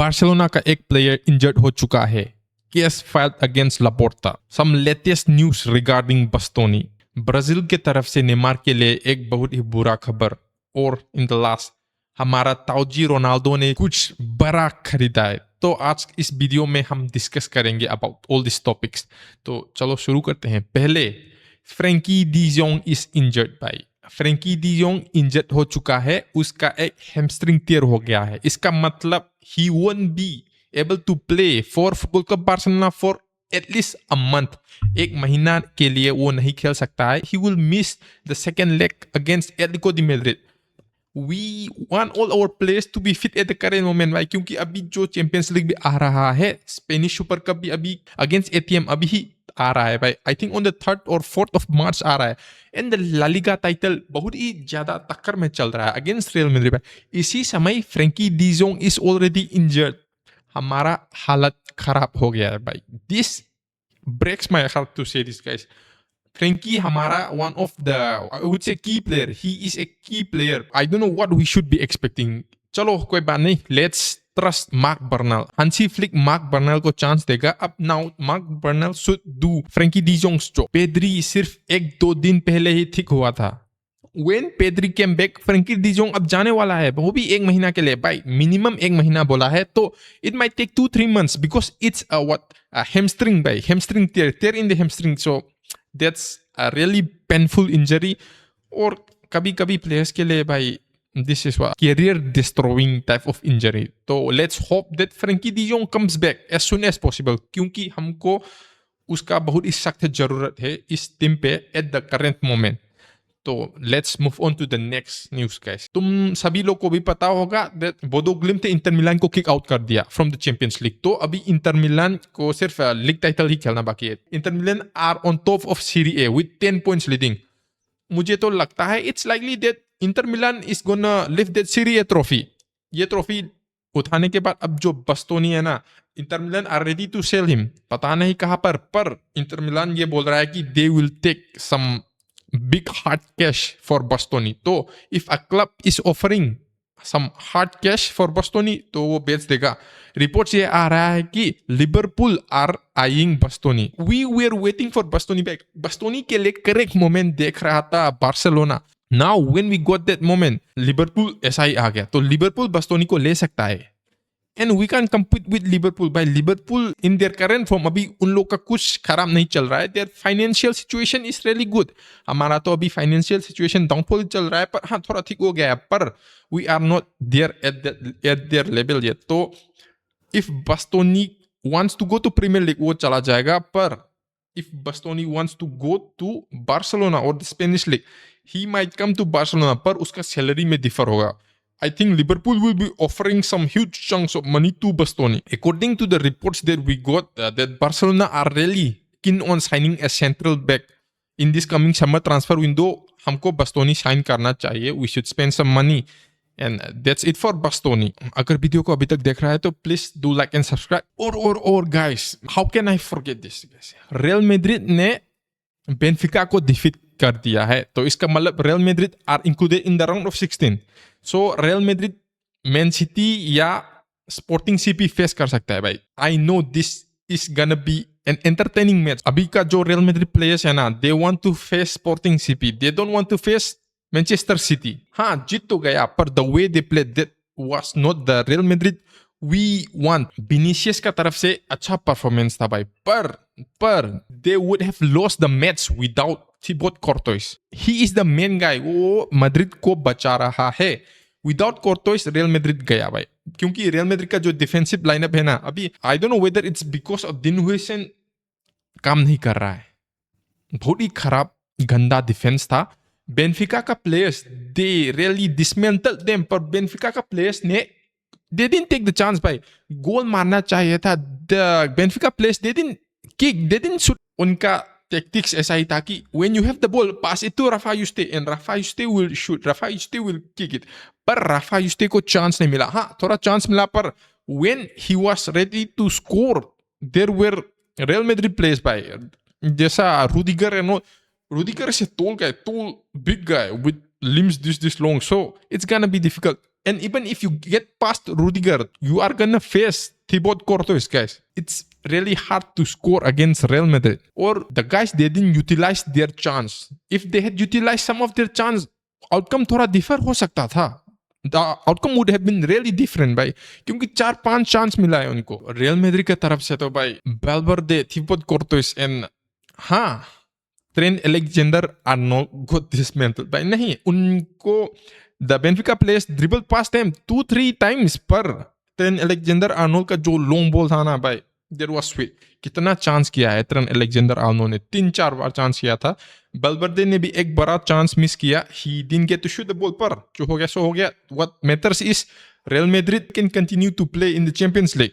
Barcelona का एक player injured हो चुका है. Case filed against Laporta. Some latest news regarding Bastoni. Brazil के तरफ से नेमार के लिए एक बहुत ही बुरा खबर. और इन द लास्ट हमारा ताऊजी रोनाल्डो ने कुछ बड़ा खरीदा है. तो आज इस वीडियो में हम डिस्कस करेंगे अबाउट ऑल दिस टॉपिक्स. तो चलो शुरू करते हैं. पहले Frenkie de Jong is injured भाई. फ्रैंकी डी जोंग इंजर्ड हो चुका है. उसका एक हैमस्ट्रिंग टियर हो गया है. इसका मतलब he won't be able to play for Football Club Barcelona for at least a month. एक महीना के लिए वो नहीं खेल सकता है. He will miss the second leg against Atletico de Madrid. We want all our players to be fit at the current moment भाई, क्योंकि अभी जो चैंपियंस लीग भी आ रहा है, स्पेनिश सुपर कप भी अभी अगेंस्ट एटीएम अभी ही आ रहा है भाई. I think on the 3rd और 4th of March आ रहा है. And the La Liga title बहुत ही ज्यादा टक्कर में चल रहा है अगेंस्ट रियल मैड्रिड भाई. इसी समय Frenkie de Jong is already injured. हमारा हालत खराब हो गया है भाई. This breaks my heart to say this guys. Frankie हमारा one of the I would say key player. He is a key player. I don't know what we should be expecting. चलो कोई बात नहीं. Let's trust Marc Bernal. Hansi Flick Marc Bernal को chance देगा. अब now Marc Bernal should do Frankie de Jong's job. Pedri सिर्फ 1-2 दिन पहले ही ठीक हुआ था. When Pedri came back, Frankie de Jong अब जाने वाला है. वो भी 1 महीना के लिए भाई. मिनिमम 1 महीना बोला है. तो it might take 2-3 months because it's a hamstring भाई. Hamstring tear in the hamstring. So that's a really painful injury. और कभी कभी प्लेयर्स के लिए भाई this is what career destroying type of injury. तो let's hope that Frankie de Jong comes back as soon as possible, क्योंकि हमको उसका बहुत ही सख्त जरूरत है इस टीम पे at the current moment. तो let's move on to the next news guys. तुम सभी लोग को भी पता होगा दैट बोडो ग्लिम्ट ने इंटर मिलान को किक आउट कर दिया फ्रॉम द चैंपियंस लीग. तो अभी इंटर मिलान को सिर्फ लीग टाइटल ही खेलना बाकी है. Inter Milan are on top of Serie A with 10 points leading. मुझे तो लगता है it's likely that Inter Milan is gonna lift that Serie A trophy. ये ट्रॉफी उठाने के बाद अब जो बस्तोनी है ना, Inter Milan are ready to sell him. पता नहीं कहां पर इंटर मिलान ये बोल रहा है कि they will take some big hard cash for Bastoni. तो if a club is offering some hard cash for Bastoni तो वो बेच देगा. रिपोर्ट्स ये आ रहा है कि Liverpool are eyeing Bastoni. We were waiting for Bastoni back. Bastoni के लिए करेक्ट मोमेंट देख रहा था Barcelona. Now when we got that moment Liverpool ऐसा ही आ गया. तो लिवरपूल बस्तोनी को ले सकता है. And we can compete with Liverpool by. Liverpool in their current form अभी उन लोग का कुछ खराब नहीं चल रहा है. There financial situation is really good. हमारा तो अभी फाइनेंशियल सिचुएशन डाउनफॉल चल रहा है, पर हाँ थोड़ा ठीक हो गया है. पर we are not there at their level yet. तो if Bastoni wants to go to Premier League वो चला जाएगा. पर if Bastoni wants to go to Barcelona और the Spanish league he might come to Barcelona. पर उसका salary में differ होगा. I think Liverpool will be offering some huge chunks of money to Bastoni. According to the reports that we got, that Barcelona are really keen on signing a central back in this coming summer transfer window. हमको Bastoni sign करना चाहिए. We should spend some money. And that's it for Bastoni. अगर video को अभी तक देख रहा है तो please do like and subscribe. और guys, how can I forget this guys? Real Madrid ने बेनफिका को डिफीट कर दिया है. तो इसका मतलब Real Madrid are included in the round of 16. So Real Madrid Man City या स्पोर्टिंग सीपी फेस कर सकता है भाई. I know this is gonna be an entertaining match. अभी का जो रियल मैड्रिड प्लेयर्स है ना, they want to face Sporting CP. They don't want to face Manchester City. हाँ जीत तो गया, पर the way they played that was not the Real Madrid we want. Vinicius का तरफ से अच्छा परफॉर्मेंस था भाई, पर they would have lost the match without Thibaut Courtois. He is the main guy. वो मैड्रिड को बचा रहा है. Without Courtois रियल मैड्रिड गया भाई. क्योंकि रियल मैड्रिड का जो डिफेंसिव लाइनअप है ना, अभी I don't know whether it's because of दिन हुएसन काम नहीं कर रहा है. बहुत ही खराब गंदा डिफेंस था. बेनफिका का players they really dismantled them. पर बेनफिका का प्लेयर्स ने they didn't take the chance भाई. गोल मारना चाहिए था. The Benfica players they didn't kick, they didn't shoot. उनका tactics ऐसा ही था कि when you have the ball, pass it to Rafa Juste and Rafa Juste will shoot, Rafa Juste will kick it. पर Rafa Juste को chance नहीं मिला. हाँ थोड़ा chance मिला, पर when he was ready to score, there were Real Madrid players भाई. जैसा Rudiger है, Rudiger is a tall guy, tall big guy with limbs this long, so it's gonna be difficult. And even if you get past Rudiger, you are gonna face Thibaut Courtois, guys. It's really hard to score against Real Madrid. Or the guys, they didn't utilize their chance. If they had utilized some of their chance, outcome थोड़ा differ हो सकता था. The outcome would have been really different भाई, क्योंकि 4-5 chance मिला है उनको. Real Madrid की तरफ से तो भाई Valverde, Thibaut Courtois and हाँ Trent Alexander Arnold got dismantled भाई. नहीं, उनको the Benfica players dribble past time 2-3 times पर ट्रेंट एलेक्जेंडर आर्नोल्ड का जो लॉन्ग बॉल था ना भाई, देयर वाज स्वीट. कितना चांस किया है ट्रेंट एलेक्जेंडर आर्नोल्ड ने, 3-4 बार चांस किया था. वेल्वर्डे ने भी एक बड़ा चांस मिस किया. He didn't get to shoot the ball, पर जो हो गया सो हो गया. What matters is Real Madrid can continue to play in the Champions League.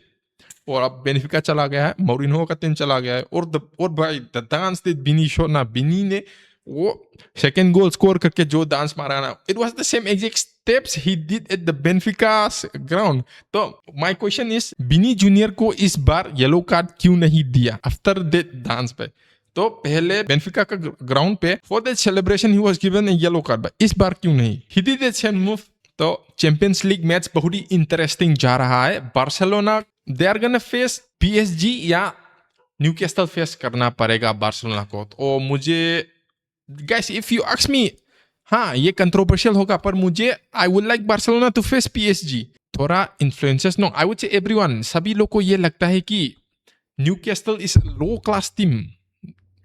और अब बेनिफिका चला गया है, मौरिन्हो का टीम चला गया है. और भाई the dance that Binny show ना, बिनी ने वो सेकंड गोल स्कोर करके जो डांस मारा ना, it was the same exact steps he did at the Benfica ground. तो my question is, Binny junior को इस बार येलो कार्ड क्यों नहीं दिया आफ्टर दैट डांस पे? तो पहले बेनिफिका का ग्राउंड पे for that celebration he was given a yellow card, इस बार क्यों नहीं? He did that same move. तो चैंपियंस लीग मैच बहुत ही इंटरेस्टिंग जा रहा है. Barcelona they are gonna face PSG या न्यूकैसल फेस करना पड़ेगा बार्सिलोना को. तो मुझे guys, if you ask me, हाँ ये कंट्रोवर्शियल होगा, पर मुझे I would like Barcelona to face PSG. थोड़ा influences, no I would say everyone, सभी लोग को ये लगता है कि Newcastle is low class team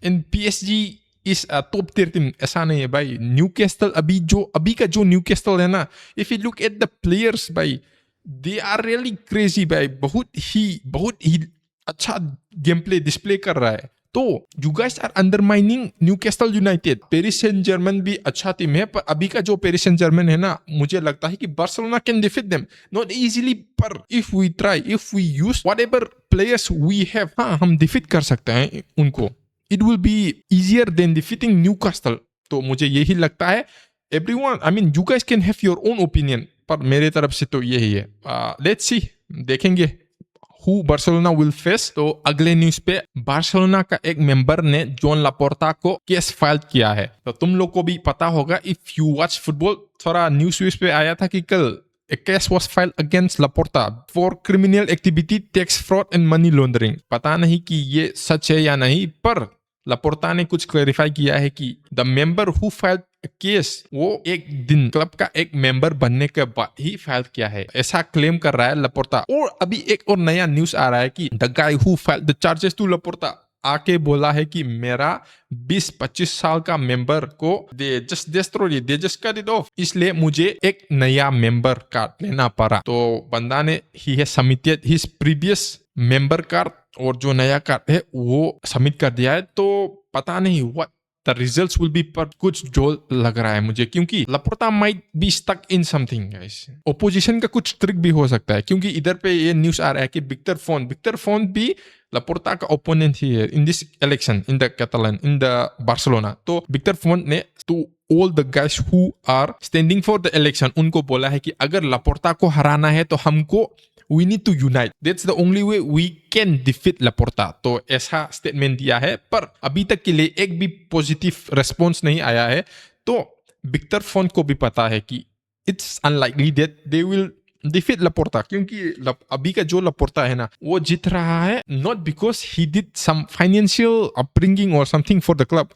and PSG is top tier team. ऐसा नहीं है भाई. न्यूकैसल अभी का जो न्यूकैसल है ना, if you look at the players भाई, दे आर रियली क्रेजी भाई. बहुत ही अच्छा गेम प्ले डिस्प्ले कर रहा है. तो you guys are undermining Newcastle United. Paris Saint Germain भी अच्छा टीम है, पर अभी का जो पेरिस सेंट जर्मन है ना, मुझे लगता है कि Barcelona can defeat them, not easily, पर if we try, if we use whatever players we have, हाँ हम डिफीट कर सकते हैं उनको. It will be easier than defeating Newcastle. तो मुझे यही लगता है. Everyone, I mean, you guys can have your own opinion, पर मेरे तरफ से तो यही है. लेट्स सी, देखेंगे हु बार्सिलोना विल फेस. तो अगले न्यूज पे, बार्सिलोना का एक मेंबर ने जॉन लापोर्टा को केस फाइल किया है. तो तुम लोग को भी पता होगा, इफ यू वॉच फुटबॉल, थोड़ा न्यूज पे आया था कि कल a case was filed against Laporta for criminal activity, tax fraud and money laundering. पता नहीं कि ये सच है या नहीं, पर लापोर्टा ने कुछ क्लैरिफाई किया है कि the member who filed case, वो एक दिन क्लब का एक मेंबर बनने के बाद ही फाइल किया है, ऐसा क्लेम कर रहा है लापोर्टा. और अभी एक और नया न्यूज आ रहा है कि the guy who filed the charges to Laporta आके बोला है कि मेरा 20-25 साल का मेंबर को they just cut it of, इसलिए मुझे एक नया मेंबर कार्ड लेना पड़ा. तो बंदा ने ही है submitted his previous member card, और जो नया कार्ड है वो सबमिट कर दिया है. तो पता नहीं what the results will be, पर कुछ जो लग रहा है मुझे, क्योंकि Laporta might be stuck in something guys. Opposition का कुछ ट्रिक भी हो सकता है, क्योंकि इधर पे ये न्यूज आ रहा है कि विक्टर फोन भी लापोर्टा का ओपोनेंट ही है in this election in the Catalan, in the Barcelona. तो विक्टर फोन ने to all the guys who are standing for the election, उनको बोला है कि अगर लापोर्टा को हराना है तो हमको we need to unite. That's the only way we can defeat Laporta. तो ऐसा स्टेटमेंट दिया है, पर अभी तक के लिए एक भी पॉजिटिव रेस्पॉन्स नहीं आया है. तो विक्टर फोन को भी पता है कि it's unlikely that they will defeat Laporta, क्योंकि अभी का जो लापोर्टा है ना, वो जीत रहा है not because he did some financial upbringing और something for the club,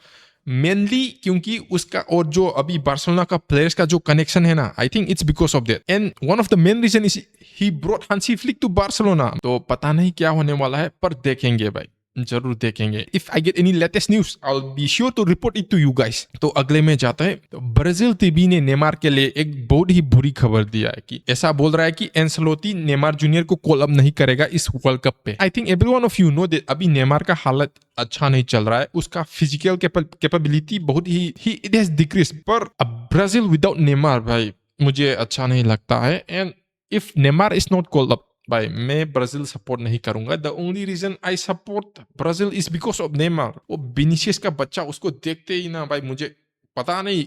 mainly क्योंकि उसका और जो अभी बार्सिलोना का प्लेयर्स का जो कनेक्शन है ना, I think it's because of that. And one of the main reason is he brought Hansi Flick to Barcelona. तो पता नहीं क्या होने वाला है, पर देखेंगे भाई, जरूर देखेंगे. If I get any latest news I will be sure to report it to you guys. तो अगले में जाता है. तो ब्राजील टीवी ने नेमार के लिए एक बहुत ही बुरी खबर दिया है कि ऐसा बोल रहा है कि एंसेलोटी नेमार जूनियर को कॉल अप नहीं करेगा इस वर्ल्ड कप पे. I think everyone of you know that अभी नेमार का हालत अच्छा नहीं चल रहा है. उसका फिजिकल कैपेबिलिटी बहुत ही इट हैज डिक्रीज. पर ब्राजील विदाउट नेमार भाई मुझे अच्छा नहीं लगता है. And if Neymar is not called up भाई, मैं ब्राजील सपोर्ट नहीं करूंगा. The only reason I support Brazil is because of Neymar. वो विनीसियस का बच्चा, उसको देखते ही ना भाई मुझे पता नहीं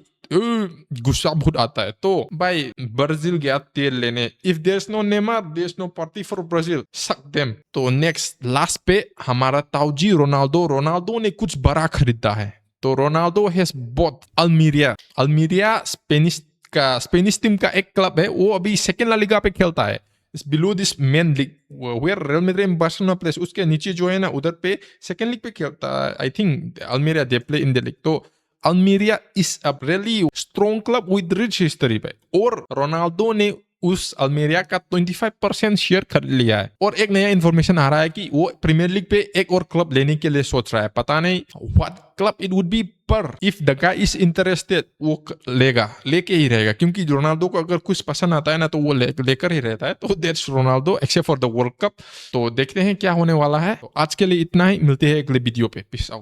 गुस्सा बहुत आता है. तो भाई ब्राजील गया तेल लेने. If there is no Neymar, there is no party for Brazil, suck them. तो नेक्स्ट लास्ट पे हमारा ताऊजी रोनाल्डो ने कुछ बड़ा खरीदा है. तो रोनाल्डो हैज बॉट अल्मीरिया स्पेनिश का स्पेनिश टीम का एक क्लब है, वो अभी सेकेंड ला लीगा पे खेलता है, below this main league where Real Madrid and Barcelona plays, उसके नीचे जो है ना उधर पे सेकेंड लीग पे खेलता है, I think Almeria they play in the league. तो Almeria is a really strong club with rich history पे, और रोनाल्डो ने उस अल्मेरिया का 25% शेयर खरीद लिया है। और एक नया इन्फॉर्मेशन आ रहा है कि वो प्रीमियर लीग पे एक और क्लब लेने के लिए सोच रहा है, पता नहीं what club it would be, पर if the guy is interested वो लेके ही रहेगा, क्योंकि रोनाल्डो को अगर कुछ पसंद आता है ना तो वो लेकर ही रहता है। तो that's Ronaldo except for the world cup. तो देखते हैं क्या होने वाला है। तो आज के लिए इतना ही, मिलते हैं अगले वीडियो पे, पीस आउट।